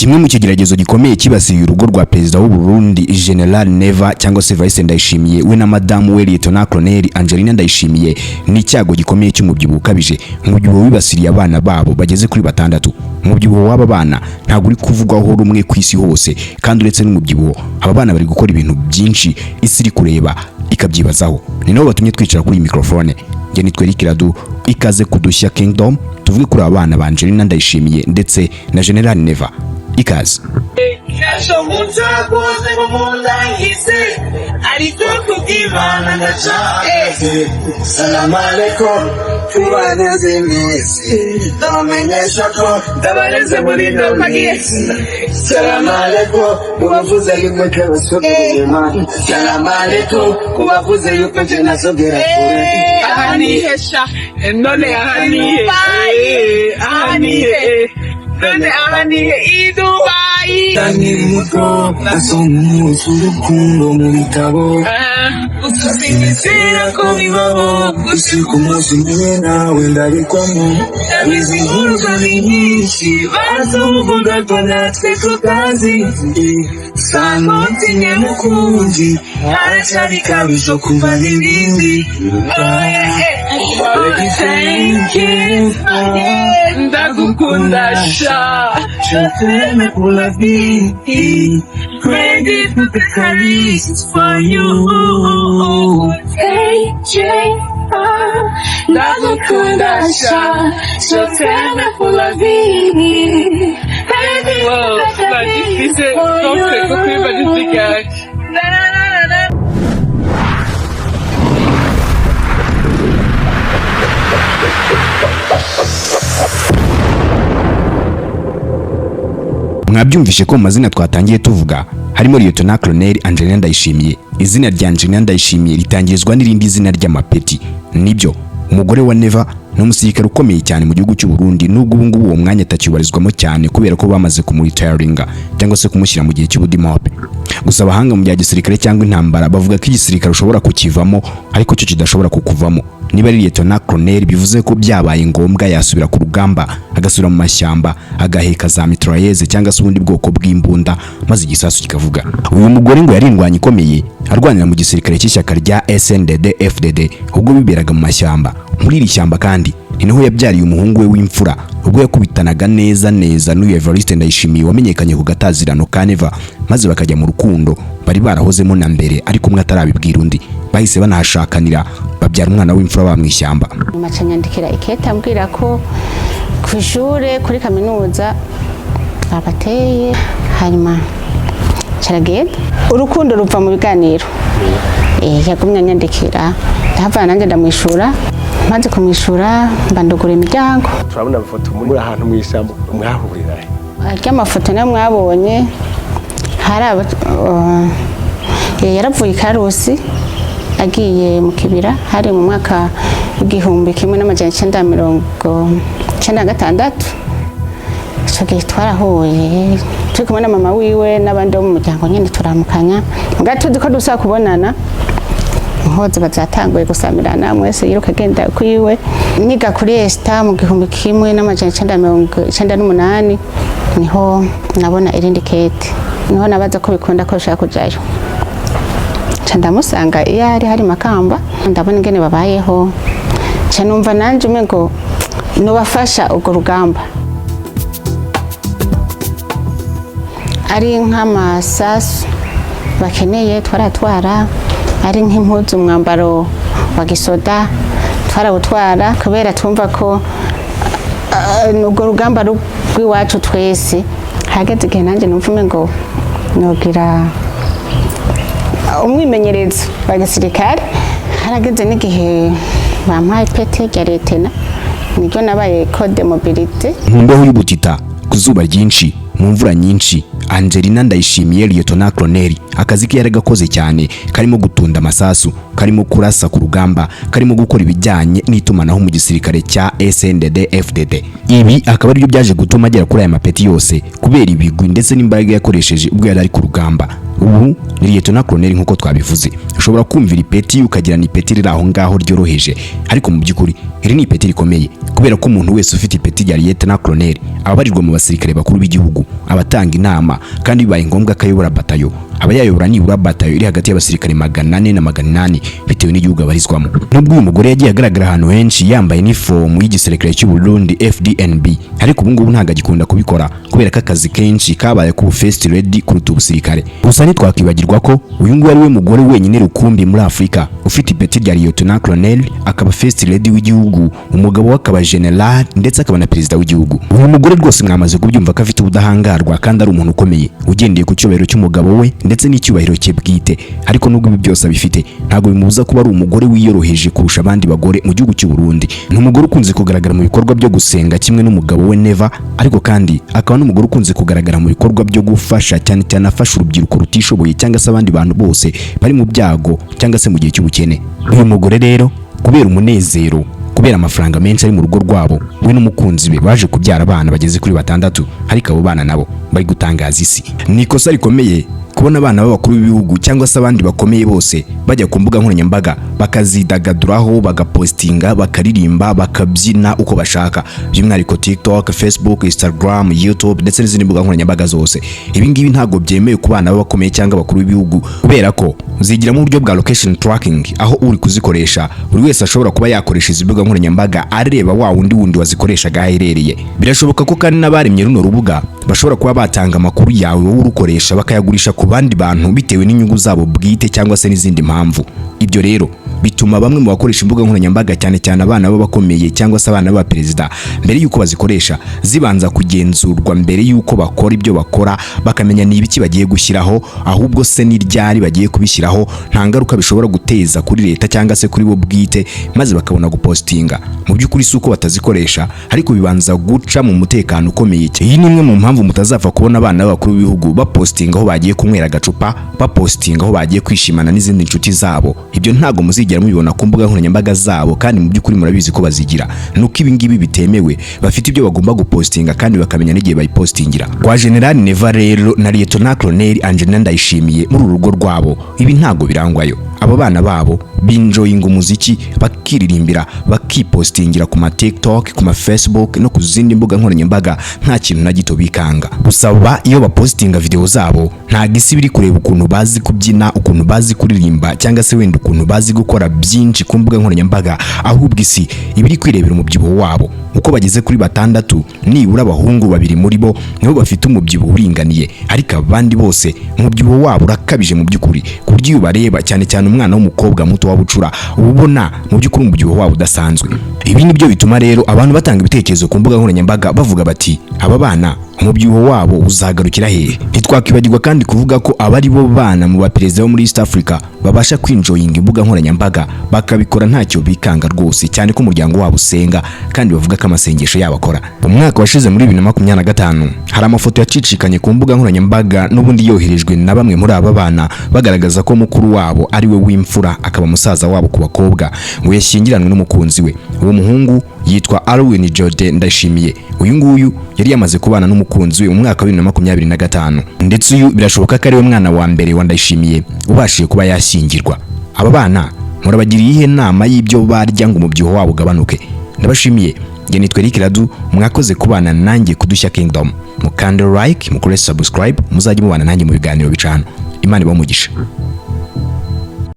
kimwe mu kigeragezo gikomeye kibasiye urugo rwa perezida w'u Burundi General Neva cyangwa se Vice Ndayishimiye we na Madame we Lieutenant Colonel Angelina Ndayishimiye ni icyago gikomeye cy'umubyibuho ukabije. Umubyibuho wibasiriye abana babo bageze kuri 6. Umubyibuho w'aba bana ntabwo uri kuvugwaho rumwe ku isi hose, kandi uretse n'umubyibuho aba bana bari gukora ibintu byinshi isi iri kureba ikabyibazaho. Ni nabo batumye twicara kuri microphone. Nge nitwe Eric Radu, ikaze kudushya Kingdom, tuvuge kuri abana ba Angelina Ndayishimiye ndetse na General Neva. Ikaze. Salam alaikum, tubaneze mwese, ndamenyesha ko ndabareze muri ndomagiye. Salam alaikum, kubavuze yuko twasogera Imana. Salam alaikum, kubavuze yuko tunasogera kure. Ahanihesha, none ahanihe, ahanihe. None ahanihe idubai. Tani muto, nasomu urukundo mu bitabo. Utusinzira ko bibaho. Usiku munsi mwe nawe ndabikwamo. Abizi nkuru ni nyinshi. Bazovuga ko natwe tutazi. Sanoti nyamukunzi, aracyari kabisho kuva n'ibindi. Thank you. Ndagukunda sha. Choteme kula vini, Ready to the caries for you. Ndagukunda sha. Choteme kula vini. Wow, this is Mwabyumvishe ko mu mazina twatangiye tuvuga harimo Lieutenant Colonel Angelina Ndayishimiye. Izina rya Angelina Ndayishimiye ritangirizwa n'irindi zina ry'amapeti. Nibyo, umugore wa Neva n'umusirikare ukomeye cyane mu gihugu cy'u Burundi, nubwo ubu ngubu uwo mwanya atakibarizwamo cyane kubera ko bamaze kumuritaringa cyangwa se kumushyira mu gihe cy'ubudimope. Gusa abahanga mu bya gisirikare cyangwa intambara bavuga ko igisirikare ushobora kukivamo ariko cyo kidashobora kukuvamo. Niba ari Lieutenant Colonel bivuze ko byabaye ngombwa yasubira ku rugamba, agasubira mu mashyamba, agaheka za mitrailleuses cyangwa se ubundi bwoko bw'imbunda maze igisasu kikavuga. Uyu mugore ngo yarindwanye ikomeye arwanira mu gisirikare cy'ishyaka rya SNDD FDD ubwo biberaga mu mashyamba. Muri iri shyamba kandi ni naho yabyariye umuhungu we w'imfura ubwo yakubitanaga neza n'uyu Evariste Ndayishimiye wamenyekanye ku gatazirano ka Neva, maze bakajya mu rukundo bari barahozemo na mbere ariko umwe atarabibwira undi. Bahise banahashakanira babyara umwana w'imfura ba mu ishyamba. Macanyandikira iketa ambwira ko ku ishure kuri kaminuza abateye, hanyuma caragenda urukundo ruva mu biganiro. Yagumye anyandikira ndahava nanjye ndamwishura, maze kumwishura mbandugura imiryango. Turabona amafoto muri ahantu mu ishyamba mwahurira. Amafoto nayo mwabonye hari yaravuye Karusi agiye mu kibira hari mu mwaka w'igihumbi kimwe n'amajana 1996. Icyo gihe twarahuye turi kumwe na mama wiwe n'abandi bo mu muryango nyine turamukanya, tuzi ko dusa kubonana. Impuzu bazatanguye gusamirana, mwese yiruka agenda kwiwe. Niga kuri Esta mu gihumbi kimwe n'amajana 1998 niho nabona irindi kete, niho nabaza ko bikunda ko ushaka kujayo. Ndamusanga iyo hari Makamba, ndabona ingene babayeho, numva nanje umengo nubafasha ubwo rugamba. Ari nk'amasasu bakeneye twaratwara, ari nk'impuzu umwambaro wa gisoda twarawutwara, kubera tumva ko ubwo rugamba rw'iwacu twese. Hageze igihe nanjye numva umengo nogira umwimenyerezo wa gisirikare. Harageze n'igihe bampaye ipeti rya Lieutenant, niryo nabaye code mobilité. Mu mbeho y'ubutita, ku zuba ryinshi, mu mvura nyinshi, Angelina Ndayishimiye Lieutenant Colonel akazi ke yaragakoze cyane karimo gutunda amasasu karimo kurasa ku rugamba, karimo gukora ibijyanye n'itumanaho mu gisirikare cya SNDD-FDD. Ibi akaba ari byo byaje gutuma agera kuri aya mapeti yose kubera ibigwi ndetse n'imbaraga yakoresheje ubwo yari ari ku rugamba. Ubu ni Lieutenant Colonel nk'uko twabivuze. Ushobora kumvira ipeti ukagira ni ipeti riri aho ngaho ryoroheje, ariko mu by'ukuri iri ni ipeti rikomeye kubera ko umuntu wese ufite ipeti rya Lieutenant Colonel ababarirwa mu basirikare bakuru b'igihugu, abatanga inama kandi bibaye ngombwa akayobora batayo, aba yayobora nibura batayo iri hagati y'abasirikare 400 na 800 bitewe n'igihugu abarizwamo. Nubwo uyu mugore yagiye agaragara ahantu henshi yambaye uniform y'igisirikare cy'u Burundi FDNB, ariko ubu ngubu ntago agikunda kubikora kubera ko akazi kenshi kabaye ku first lady kuruta ubusirikare. Gusa ntitwakibagirwa ko uyu nguyu ari we mugore wenyine rukumbi muri Afrika ufite ipeti rya Lieutenant Colonel, akaba first lady w'igihugu, umugabo akaba general ndetse akaba na perezida w'igihugu. Uyu mugore rwose mwamaze kubyumva ko afite ubudahangarwa kandi ari umuntu ukomeye ugendeye ku cyubahiro cy'umugabo we ndetse n'icyubahiro cye bwite. Ariko nubwo ibi byose abifite ntago bimubuza kuba ari umugore wiyoroheje kurusha abandi bagore mu gihugu cy'u Burundi. Ni umugore ukunze kugaragara mu bikorwa byo gusenga kimwe n'umugabo we Neva, ariko kandi akaba n'umugore ukunze kugaragara mu bikorwa byo gufasha cyane cyane afasha urubyiruko rutishoboye cyangwa se abandi bantu bose bari mu byago cyangwa se mu gihe cy'ubukene. Uyu mugore rero kubera umunezero, kubera amafaranga menshi ari mu rugo rwabo, we n'umukunzi be baje kubyara abana bageze kuri 6, ariko abo bana nabo bari gutangaza isi. Ni ikosa rikomeye kubona abana b'abakuru b'ibihugu cyangwa se abandi bakomeye bose bajya ku mbuga nkoranyambaga bakazidagaduraho, bagapostinga, bakaririmba, bakabyina uko bashaka, by'umwihariko TikTok, Facebook, Instagram, YouTube ndetse n'izindi mbuga nkoranyambaga zose. Ibi ngibi ntago byemewe ku bana b'abakomeye cyangwa abakuru b'ibihugu kubera ko zigira mu buryo bwa location tracking, aho uri kuzikoresha buri wese ashobora kuba yakoresha izi mbuga nkoranyambaga areba wa wundi wazikoreshaga aherereye. Birashoboka ko kandi n'abaremye runo rubuga bashobora kuba batanga amakuru yawe wowe urukoresha bakayagurisha ku bandi bantu bitewe n'inyungu zabo bwite cyangwa se n'izindi mpamvu. Ibyo rero bituma bamwe mu bakoresha imbuga nkoranyambaga cyane cyane abana b'abakomeye cyangwa se abana b'abaperezida mbere yuko bazikoresha zibanza kugenzurwa mbere yuko bakora ibyo bakora, bakamenya ni ibiki bagiye gushyiraho, ahubwo se n'iryari bagiye kubishyiraho, nta ngaruka bishobora guteza kuri leta cyangwa se kuri bo bwite, maze bakabona gupostinga. Mu by'ukuri si uko batazikoresha, ariko bibanza guca mu mutekano ukomeye. Iyi ni imwe mu mpamvu mutazapfa kubona abana b'abakuru b'ibihugu bapostinga aho bagiye kunywera agacupa, bapostinga aho bagiye kwishimana n'izindi nshuti zabo. Ibyo ntago muzigera mubibona ku mbuga nkoranyambaga zabo, kandi mu by'ukuri murabizi ko bazigira. Nuko ibi ngibi bitemewe, bafite ibyo bagomba gupostinga kandi bakamenya n'igihe bayipostingira. Kwa General Neva rero na Lieutenant Colonel Angelina Ndayishimiye muri uru rugo rwabo ibi ntago birangwayo. Aba bana babo binjoyinga umuziki, bakiririmbira, bakipostingira ku ma TikTok, ku ma Facebook no ku zindi mbuga nkoranyambaga nta kintu na gito bikanga. Gusa iyo bapostinga video zabo nta gisi biri kureba ukuntu bazi kubyina, ukuntu bazi kuririmba cyangwa se wenda ukuntu bazi gukora byinshi ku mbuga nkoranyambaga, ahubwo isi ibiri kwirebera umubyibuho wabo. Uko bageze kuri 6 nibura abahungu 2 muri bo nibo bafite umubyibuho uringaniye, ariko abandi bose umubyibuho wabo urakabije mu by'ukuri, ku buryo iyo bareba cyane cyane umwana w'umukobwa muto wabucura ubona mu by'ukuri umubyibuho wabo udasanzwe. Ibi nibyo bituma rero abantu batanga ibitekerezo ku mbuga nkoranyambaga bavuga bati aba bana umubyibuho wabo uzagarukira hehe. Ntitwakwibagirwa kandi kuvuga ko abari bo bana mu baperezida bo muri East Africa babasha kwinjoyinga imbuga nkoranyambaga bakabikora ntacyo bikanga rwose, cyane ko umuryango wabo usenga kandi bavuga ko amasengesho yabo akora. Umwaka washize muri 2025 hari amafoto yacicikanye ku mbuga nkoranyambaga n'ubundi yoherejwe na bamwe muri aba bana bagaragaza ko mukuru wabo ari we w'imfura akaba musaza wabo ku bakobwa ngo yashyingiranwe n'umukunzi we. Uwo muhungu yitwa Alwin Jordan Ndayishimiye. Uyu nguyu yari yamaze kubana n'umukunzi we mu mwaka wa 2025, ndetse uyu birashoboka ko ari we mwana wa mbere wa Ndayishimiye ubashije kuba yashyingirwa. Aba bana murabagiriye ihe nama y'ibyo barya ngo umubyibuho wabo ugabanuke. Ndabashimiye. Nge nitwa Eric Radu, mwakoze kubana nanjye kudushya Kingdom. Mukande like, mukore subscribe, muzajye mubana nanjye mu biganiro bicano. Imana ibamugisha.